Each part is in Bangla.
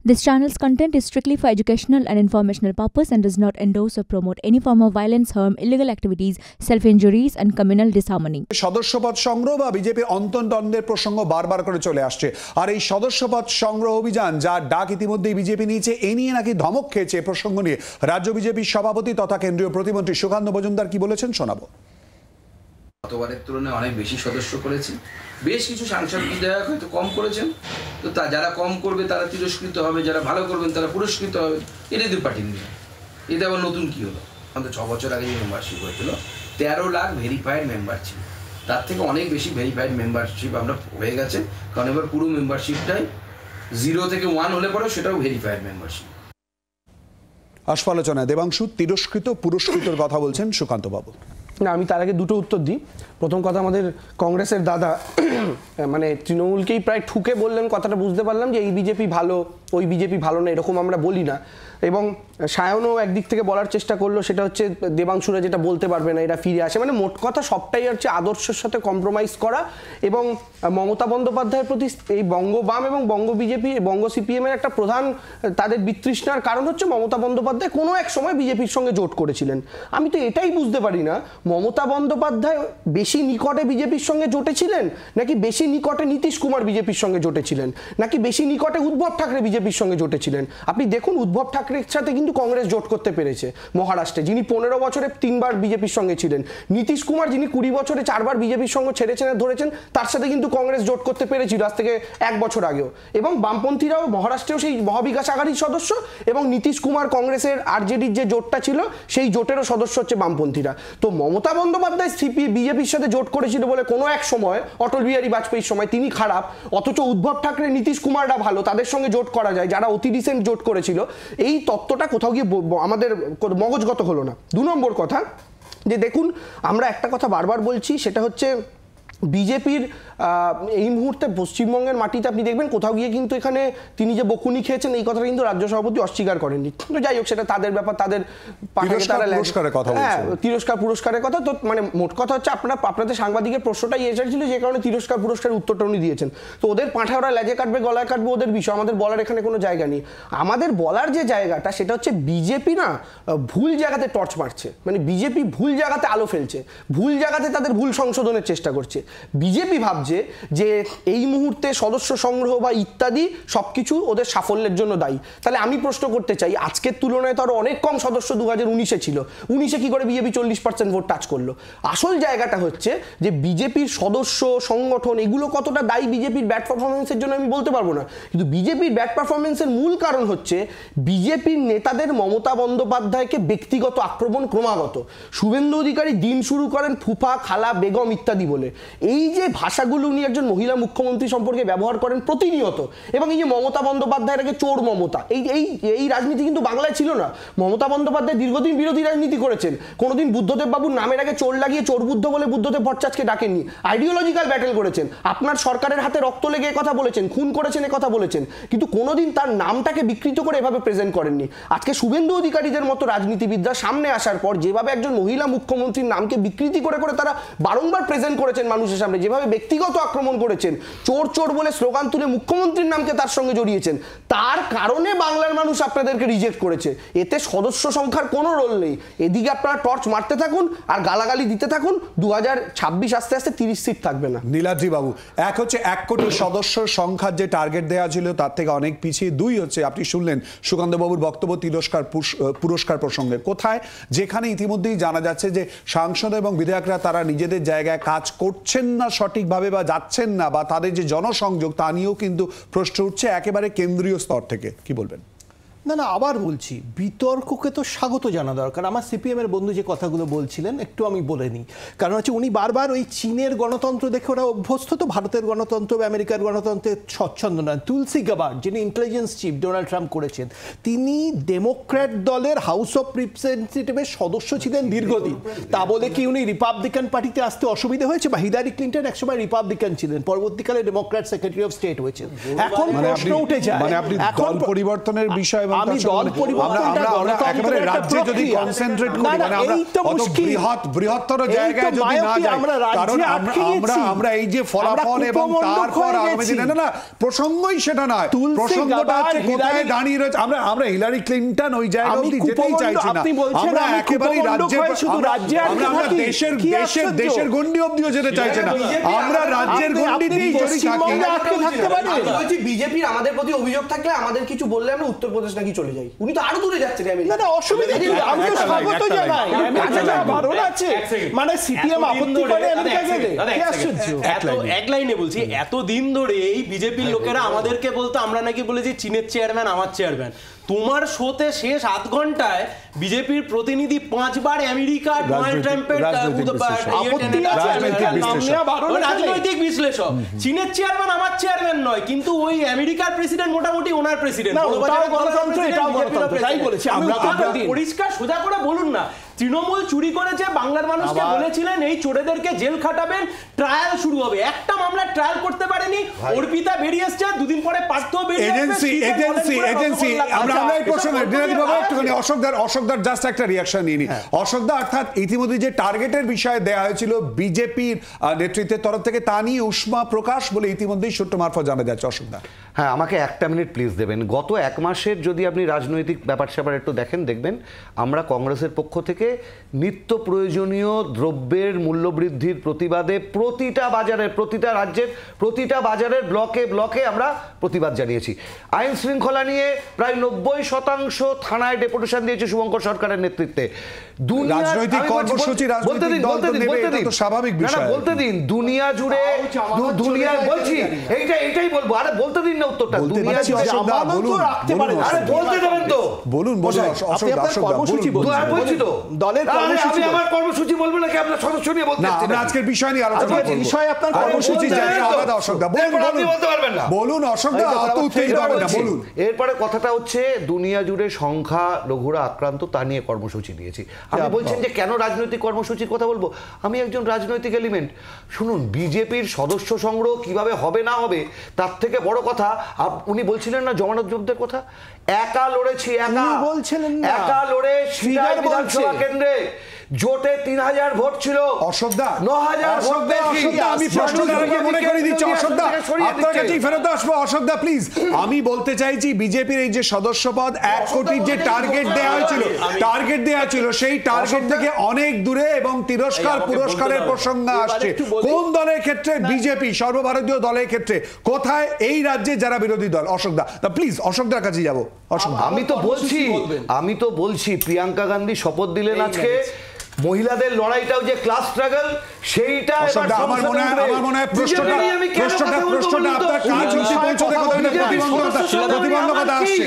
This channel's content is strictly for educational and informational purpose and does not endorse or promote any form of violence, harm, illegal activities, self-injuries and communal disharmony. সদস্যপদ সংগ্রহ বা বিজেপির অন্তর্দ্বন্দ্বের প্রসঙ্গ বারবার করে চলে আসছে আর এই সদস্যপদ সংগ্রহ অভিযান যার ডাক ইতিমধ্যেই বিজেপি নিয়েছে এ নিয়ে নাকি ধমক খেয়েছে প্রসঙ্গ নিয়ে রাজ্য বিজেপির সভাপতি তথা কেন্দ্রীয় প্রতিমন্ত্রী সুকান্ত মজুমদার কি বলেছেন শোনাবো। গতবারের তুলনায় অনেক বেশি সদস্য করেছে, বেশ কিছু সাংসদ বিধায়ক হয়তো কম করেছেন, তো যারা কম করবে তারা তিরস্কৃত হবে, যারা ভালো করবেন তারা পুরস্কৃত হবে। এটাই তো পার্টির নিয়ম। এটা আবার নতুন কি হলো? আমাদের 6 বছর আগে যে মেম্বারশিপ হয়েছিল 13 লাখ ভেরিফাইড মেম্বার ছিল, তার থেকে অনেক বেশি ভেরিফাইড মেম্বারশিপ আমরা হয়ে গেছে, কারণ এবার পুরো মেম্বারশিপটাই 0 থেকে 1 হলে পরেও সেটাও ভেরিফাইড মেম্বারশিপ। আলোচনায় দেবাংশু তিরস্কৃত পুরস্কৃতর কথা বলছেন সুকান্ত বাবু। না, আমি তার আগে দুটো উত্তর দিই। প্রথম কথা, আমাদের কংগ্রেসের দাদা মানে তৃণমূলকেই প্রায় ঠুকে বললেন, কথাটা বুঝতে পারলাম যে এই বিজেপি ভালো ওই বিজেপি ভালো না, এরকম আমরা বলি না। এবং সায়নও একদিক থেকে বলার চেষ্টা করলো, সেটা হচ্ছে দেবাংশুরা যেটা বলতে পারবে না এরা ফিরে আসে, মানে মোট কথা সবটাই হচ্ছে আদর্শের সাথে কম্প্রোমাইজ করা। এবং মমতা বন্দ্যোপাধ্যায়ের প্রতি এই বঙ্গবাম এবং বঙ্গ বিজেপি বঙ্গ সিপিএমের একটা প্রধান তাদের বিতৃষ্ণার কারণ হচ্ছে মমতা বন্দ্যোপাধ্যায় কোনো এক সময় বিজেপির সঙ্গে জোট করেছিলেন। আমি তো এটাই বুঝতে পারি না, মমতা বন্দ্যোপাধ্যায় বেশি নিকটে বিজেপির সঙ্গে জোটেছিলেন নাকি বেশি নিকটে নীতিশ কুমার বিজেপির সঙ্গে জোটেছিলেন নাকি বেশি নিকটে উদ্ধব ঠাকরে বিজেপির সঙ্গে জোটেছিলেন। আপনি দেখুন, উদ্ধব ঠাকরের সাথে কিন্তু কংগ্রেস জোট করতে পেরেছে মহারাষ্ট্রে, যিনি 15 বছরে 3 বার বিজেপির সঙ্গে ছিলেন। নীতিশ কুমার, যিনি 20 বছরে 4 বার বিজেপির সঙ্গে ছেড়েছেন ধরেছেন, তার সাথে কিন্তু কংগ্রেস জোট করতে পেরেছিল আজ থেকে 1 বছর আগেও। এবং বামপন্থীরাও মহারাষ্ট্রেও সেই মহাবিকাশ আঘাড়ির সদস্য, এবং নীতিশ কুমার কংগ্রেসের আরজেডির যে জোটটা ছিল সেই জোটেরও সদস্য হচ্ছে বামপন্থীরা। তো মমতা বন্দ্যোপাধ্যায় বিজেপির সাথে জোট করেছিল বলে কোনো এক সময় অটল বিহারী বাজপেয়ীর সময় তিনি খারাপ, অথচ উদ্ধব ঠাকরে নীতিশ কুমাররা ভালো, তাদের সঙ্গে জোট করা যায়, যারা অতি রিসেন্ট জোট করেছিল। এই তত্ত্বটা কোথাও গিয়ে আমাদের মগজগত হলো না। 2 নম্বর কথা, যে দেখুন, আমরা একটা কথা বারবার বলছি, সেটা হচ্ছে বিজেপির এই মুহূর্তে পশ্চিমবঙ্গের মাটিতে আপনি দেখবেন কোথাও গিয়ে কিন্তু এখানে তিনি যে বকুনি খেয়েছেন এই কথাটা কিন্তু রাজ্য সভাপতি অস্বীকার করেননি। তো যাই হোক, সেটা তাদের ব্যাপার, তাদের তিরস্কার পুরস্কারের কথা। তো মানে মোট কথা হচ্ছে আপনাদের সাংবাদিকের প্রশ্নটাই এসেছিল যে কারণে তিরস্কার পুরস্কারের উত্তরটা উনি দিয়েছেন। তো ওদের পাঁঠা ওরা লেজে কাটবে গলায় কাটবে, ওদের বিষয়, আমাদের বলার এখানে কোনো জায়গা নেই। আমাদের বলার যে জায়গাটা সেটা হচ্ছে বিজেপি না ভুল জায়গাতে টর্চ মারছে, মানে বিজেপি ভুল জায়গাতে আলো ফেলছে, ভুল জায়গাতে তাদের ভুল সংশোধনের চেষ্টা করছে। বিজেপি ভাবছে যে এই মুহূর্তে সদস্য সংগ্রহ বা ইত্যাদি সবকিছু ওদের সাফল্যের জন্য দায়ী। তাহলে আমি প্রশ্ন করতে চাই, আজকের তুলনায় তো আরো অনেক কম সদস্য 2019-এ ছিল, 19-এ কি করে বিজেপি 40% ভোট টাচ করলো? আসল জায়গাটা হচ্ছে যে বিজেপির সদস্য সংগঠন এগুলো কতটা দায়ী বিজেপির ব্যাড পারফরমেন্সের জন্য আমি বলতে পারবো না, কিন্তু বিজেপির ব্যাড পারফরমেন্সের মূল কারণ হচ্ছে বিজেপির নেতাদের মমতা বন্দ্যোপাধ্যায়কে ব্যক্তিগত আক্রমণ ক্রমাগত। শুভেন্দু অধিকারী দিন শুরু করেন ফুফা, খালা, বেগম ইত্যাদি বলে। এই যে ভাষাগুলো উনি একজন মহিলা মুখ্যমন্ত্রী সম্পর্কে ব্যবহার করেন প্রতিনিয়ত, এবং এই যে মমতা বন্দ্যোপাধ্যায়ের আগে চোর মমতা, এই রাজনীতি কিন্তু বাংলায় ছিল না। মমতা বন্দ্যোপাধ্যায় দীর্ঘদিন বিরোধী রাজনীতি করেছেন, কোনোদিন বুদ্ধদেব বাবুর নামের আগে চোর লাগিয়ে চোর বুদ্ধ বলে বুদ্ধদেব ভট্টাচার্যকে ডাকেননি। আইডিওলজিক্যাল ব্যাটেল করেছেন, আপনার সরকারের হাতে রক্ত লেগে কথা বলেছেন, খুন করেছেন কথা বলেছেন, কিন্তু কোনোদিন তার নামটাকে বিকৃত করে এভাবে প্রেজেন্ট করেননি। আজকে শুভেন্দু অধিকারীদের মতো রাজনীতিবিদরা সামনে আসার পর যেভাবে একজন মহিলা মুখ্যমন্ত্রীর নামকে বিকৃতি করে তারা বারংবার প্রেজেন্ট করেছেন মানুষের সামনে, যেভাবে ব্যক্তিগত আক্রমণ করেছেন, চোর চোর বলে স্লোগান তুলে মুখ্যমন্ত্রীর নামকে তার সঙ্গে জড়িয়েছেন, তার কারণে বাংলার মানুষ আপনাদেরকে রিজেক্ট করেছে। এতে সদস্য সংখ্যার কোনো রোল নেই। এদিকে আপনারা টর্চ মারতে থাকুন আর গালাগালি দিতে থাকুন, 2026 আস্তে আস্তে 30 সিট থাকবে না। নীলাদ্রি বাবু, এক হচ্ছে 1 কোটি সদস্য সংখ্যার যে টার্গেট দেওয়া ছিল তার থেকে অনেক পিছিয়ে। 2 হচ্ছে আপনি শুনলেন সুকান্ত বাবুর বক্তব্য পুরস্কার প্রসঙ্গে, কোথায় যেখানে ইতিমধ্যেই জানা যাচ্ছে যে সাংসদ এবং বিধায়করা তারা নিজেদের জায়গায় কাজ করছেন না সঠিকভাবে বা যাচ্ছেন না, বা তাদের যে জনসংযোগ তা নিয়েও কিন্তু প্রশ্ন উঠছে একেবারে কেন্দ্রীয় স্তর থেকে। কি বলবেন? না, আবার বলছি, বিতর্ককে তো স্বাগত জানা দরকার। আমার সিপিএমের বন্ধু যে কথাগুলো বলছিলেন একটু আমি বলে নিই, কারণ হচ্ছে উনি বারবার ওই চীনের গণতন্ত্র দেখে ওরা অভ্যস্ত, তো ভারতের গণতন্ত্র আমেরিকার গণতন্ত্রের স্বচ্ছন্দ নয়। তুলসী গাবার্ড, যিনি ইন্টেলিজেন্স চিফ ডোনাল্ড ট্রাম্প করেছেন, তিনি ডেমোক্র্যাট দলের হাউস অফ রিপ্রেজেন্টেটিভের সদস্য ছিলেন দীর্ঘদিন। তা বলে কি উনি রিপাবলিকান পার্টিতে আসতে অসুবিধা হয়েছে? বা হিলারি ক্লিন্টন একসময় রিপাবলিকান ছিলেন, পরবর্তীকালে ডেমোক্র্যাট সেক্রেটারি অফ স্টেট হয়েছেন। এখন প্রশ্ন উঠে যায়, মানে আপনি দল পরিবর্তনের বিষয়ে আমি দল পরিবর্তনটা একেবারে রাজ্যে যদি কনসেন্ট্রেট করি, মানে আমরা অত বৃহত্তর জায়গায় যদি না যাই, কারণ আমরা এই যে ফলাফল এবং তারপর আগামী দিনে না প্রসঙ্গই সেটা নয়, প্রসঙ্গটা হচ্ছে কোথায় দাঁড়িয়ে রয়েছে। আমরা হিলারি ক্লিনটন ওই জায়গায় অবধি যেতেই চাইছি না, আমরা একেবারেই আমরা দেশের গণ্ডি অবধিও যেতে চাইছি না, আমরা রাজ্যের গণ্ডিতেই যদি থাকি। বিজেপির আমাদের প্রতি অভিযোগ থাকলে আমাদের কিছু বললে আমরা উত্তরপ্রদেশ নাকি চলে যাই, উনি তো আরো দূরে যাচ্ছেন। না অসুবিধা কি, আমি তো স্বাগত জানাই, ভালো আছে, মানে সিপিএম আপত্তি করে আমেরিকা গেলে কি আশ্চর্য। এক লাইনে বলছি, এতদিন ধরে এই বিজেপির লোকেরা আমাদেরকে বলতো আমরা নাকি বলেছি চীনের চেয়ারম্যান আমার চেয়ারম্যান। তোমার শোতে শেষ আধ ঘন্টায় বিজেপির প্রতিনিধি 5 বার আমেরিকা ডোনাল্ড ট্রাম্পের রাজনৈতিক বিশ্লেষক, চীনের চেয়ারম্যান আমার চেয়ারম্যান নয়, কিন্তু ওই আমেরিকার প্রেসিডেন্ট মোটামুটি ওনার প্রেসিডেন্ট। পরিষ্কার সোজা করে বলুন না, তৃণমূল চুরি করেছে, বাংলার মানুষকে বলেছিলেন এই চোরেদেরকে জেল খাটাবেন, ট্রায়াল শুরু হবে, একটা মামলা ট্রায়াল করতে পারেনি, অর্পিতা বেরিয়ে এসছে, দুদিন পরে পার্থ বেরিয়ে এজেন্সি আমরা এই প্রশ্ন একটুখানি অশোকদার জাস্ট একটা রিয়াকশন নিয়ে নি। অশোকদা, অর্থাৎ ইতিমধ্যে যে টার্গেটের বিষয়ে দেওয়া হয়েছিল বিজেপির নেতৃত্বের তরফ থেকে, তা নিয়ে উষ্মা প্রকাশ বলে ইতিমধ্যেই সূত্র মারফত জানা যাচ্ছে। অশোকদা, হ্যাঁ, আমাকে একটা মিনিট প্লিজ দেবেন। গত 1 মাসের যদি আপনি রাজনৈতিক ব্যাপার স্যাপার একটু দেখবেন, আমরা কংগ্রেসের পক্ষ থেকে নিত্য প্রয়োজনীয় দ্রব্যের মূল্যবৃদ্ধির প্রতিবাদে প্রতিটা বাজারে, প্রতিটা রাজ্যের প্রতিটা বাজারের ব্লকে ব্লকে আমরা প্রতিবাদ জানিয়েছি। আইন শৃঙ্খলা নিয়ে প্রায় 90% থানায় ডেপুটেশন দিয়েছে শুভঙ্কর সরকারের নেতৃত্বে। রাজনৈতিক কর্মসূচি রাজনৈতিক দল তো নেবে, এটা তো স্বাভাবিক বিষয়। বলতে দিন, দুনিয়া জুড়ে দুনিয়া বলছি, এইটাই বলবো। আরে বলতে দিন না উত্তরটা, দুনিয়া জুড়ে বলতে দেবেন তো, বলুন বলছি তো দলের কর্মসূচি। আমি আমার কর্মসূচি বলবো নাকি আপনার সদস্য নিয়ে বলতে? না, আমরা আজকের বিষয় নিয়ে আলোচনা করব। বিষয় আপনার কর্মসূচি জায়গা আলাদা। অশোকদা আপনি বলতে পারবেন না, বলুন। অশোকদা অত উত্তেজিত হবেন না, বলুন। এরপরে কথাটা হচ্ছে দুনিয়া জুড়ে সংখ্যা লঘুরা আক্রান্ত, তা নিয়ে কর্মসূচি দিয়েছি। আপনি বলছেন যে কেন রাজনৈতিক কর্মসূচির কথা বলবো, আমি একজন রাজনৈতিক এলিমেন্ট। শুনুন, বিজেপির সদস্য সংগ্রহ কিভাবে হবে না হবে তার থেকে বড় কথা, উনি বলছিলেন না জমানত যোদ্ধার কথা, একা লড়েছি, একা লড়ে সিরাজ বিধানসভা কেন্দ্রে জোটে 3000 ভোট ছিল, অশোকদা 9000 ভোট পেয়েছি। আমি প্রশ্নটা মনে করে দিচ্ছি অশোকদা, আপনার কাছেই ফেরত আসবো। অশোকদা প্লিজ, আমি বলতে চাইছি বিজেপির এই যে সদস্য পদ 1 কোটির যে টার্গেট দেওয়া ছিল সেই টার্গেট থেকে অনেক দূরে, এবং তিরস্কার পুরস্কারের প্রসঙ্গ আসছে। কোন দলের ক্ষেত্রে? বিজেপি, সর্বভারতীয় দলের ক্ষেত্রে কোথায়? এই রাজ্যে যারা বিরোধী দল। অশোকদা প্লিজ, অশোকদার কাছে যাবো। আমি তো বলছি প্রিয়াঙ্কা গান্ধী শপথ দিলেন আজকে, মহিলাদের লড়াইটাও যে ক্লাস স্ট্রাগল, সেইটা আমার মনে হয় প্রশ্নটা আপনার কাজ হচ্ছে পৌঁছতে প্রতিবন্ধকতা আসছে।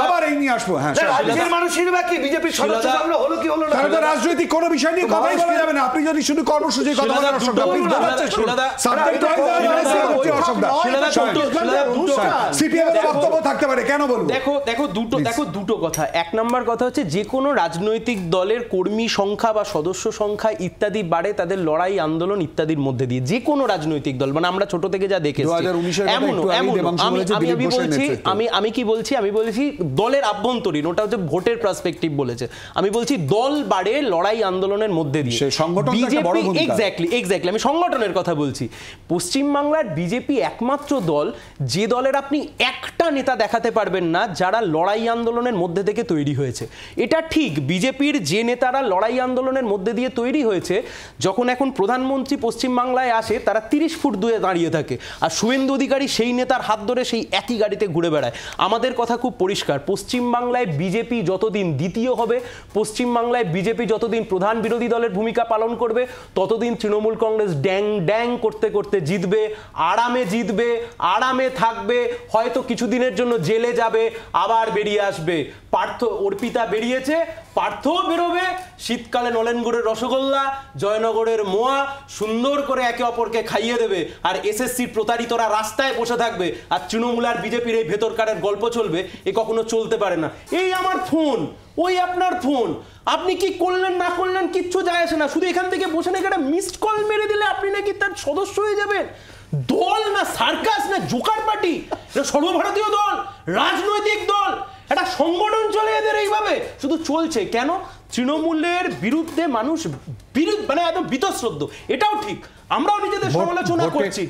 আবার এই নিয়ে আসবো। হ্যাঁ, রাজ্যের মানুষের বাকি বিজেপির সদস্য সংগ্রহ হলো কি হলো না, তাহলে তো রাজনৈতিক কোনো বিষয় নিয়ে কথাই বলা যাবে না। আপনি যদি শুধু কর্মসূচির কথা বলেন, অশোকদা প্লিজ সিপিএম এর বক্তব্য থাকতে পারে, কেন বলবো? দেখো দুটো কথা। 1 নম্বর কথা হচ্ছে, যে কোনো রাজনৈতিক দলের কর্মী সংখ্যা বা সদস্য সংখ্যা ইত্যাদি বাড়ে তাদের লড়াই আন্দোলন ইত্যাদির মধ্যে দিয়ে, যে কোনো রাজনৈতিক দল, মানে আমরা ছোট থেকে যা দেখেছি। আমি বলছি দলের আভ্যন্তরীণ, ওটা হচ্ছে ভোটের পার্সপেক্টিভ বলেছে। আমি বলছি দল বাড়ে লড়াই আন্দোলনের মধ্যে দিয়ে। এক্স্যাক্টলি আমি সংগঠনের কথা বলছি। পশ্চিমবাংলার বিজেপি একমাত্র দল, যে দলের আপনি একটা নেতা দেখাতে পারবেন না যারা লড়াই আন্দোলনের মধ্যে থেকে তৈরি হয়েছে। এটা ঠিক, বিজেপির যে নেতারা লড়াই আন্দোলনের মধ্যে দিয়ে তৈরি হয়েছে, যখন এখন প্রধানমন্ত্রী পশ্চিমবাংলায় আসে তারা 30 ফুট দূরে দাঁড়িয়ে থাকে, আর শুভেন্দু অধিকারী সেই নেতার হাত ধরে সেই একই গাড়িতে ঘুরে বেড়ায়। আমাদের কথা খুব পরিষ্কার, পশ্চিমবাংলায় বিজেপি যতদিন দ্বিতীয় হবে, পশ্চিমবাংলায় বিজেপি যতদিন প্রধান বিরোধী দলের ভূমিকা পালন করবে, ততদিন তৃণমূল কংগ্রেস ড্যাং ড্যাং করতে করতে জিতবে, আরামে থাকবে, হয়তো কিছুদিনের জন্য জেলে যাবে, আবার বেরিয়ে আসবে। অর্পিতা বেরিয়েছে, পার্থও বেরোবে, শীতকালে নলেনগুড়ের রসগোল্লা, জয়নগরের মোয়া সুন্দর করে একে অপরকে খাইয়ে দেবে, আর এসএসসির প্রতারিতরা রাস্তায় বসে থাকবে, আর তৃণমূল আর বিজেপির এই ভেতরকারের গল্প চলবে। এ কখনো চলতে পারে না। এই আমার ফোন, ওই আপনার ফোন, আপনি কি করলেন না করলেন কিচ্ছু যায় আসে না, শুধু এখান থেকে বসে নাকি একটা মিসড কল মেরে দিলে আপনি নাকি তার সদস্য হয়ে যাবেন। দল না সার্কাস না জোকার পার্টি, এটা সর্বভারতীয় দল, রাজনৈতিক দল, একটা সংগঠন চলে এদের এইভাবে শুধু চলছে কেন? তৃণমূলের বিরুদ্ধে মানুষ মানে একদম বীতশ্রদ্ধ, এটাও ঠিক, আমরাও নিজেদের সমালোচনা করছি।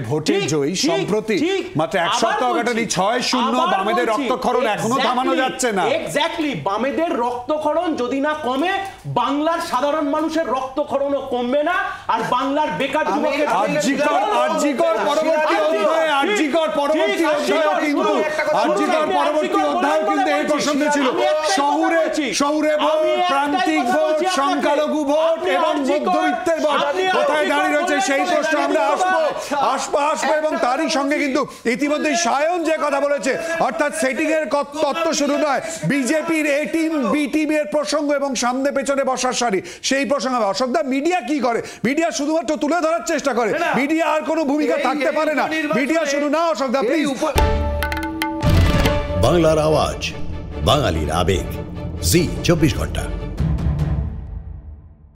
ভোটে জয়ী সম্প্রতি মাত্র এক সপ্তাহ কাটানি 6-0, বামেদের রক্তক্ষরণ এখনো থামানো যাচ্ছে না। এক্স্যাক্টলি, বামেদের রক্তক্ষরণ যদি না কমে, বাংলার সাধারণ মানুষের রক্তক্ষরণও কমবে না, আর বাংলার বেকার যুবকের আরজিকর পরবর্তী অধ্যায় কিন্তু এই প্রসঙ্গে ছিল। শহুরে ভোট, প্রান্তিক ভোট, সংখ্যালঘু ভোট এবং মধ্যবিত্তের ভোট কোথায় দাঁড়িয়ে রয়েছে সেই প্রশ্ন আমরা আসবো এবং তারই সঙ্গে কিন্তু ইতিমধ্যে সায়ন যে কথা বলেছে, অর্থাৎ সেটিং এর তত্ত্ব শুরু নয়, বিজেপির এ টিম বি টিমের প্রসঙ্গ এবং সামনে পেছনে বসার সারি সেই প্রসঙ্গে। অশোকদা, মিডিয়া কি করে? মিডিয়া শুধুমাত্র তুলে ধরার চেষ্টা করে, মিডিয়া আর কোনো ভূমিকা থাকতে পারে না। মিডিয়া শুরু না, অশোকদা প্লিজ। বাংলার আওয়াজ, বাঙালির আবেগ, জি 24 ঘন্টা।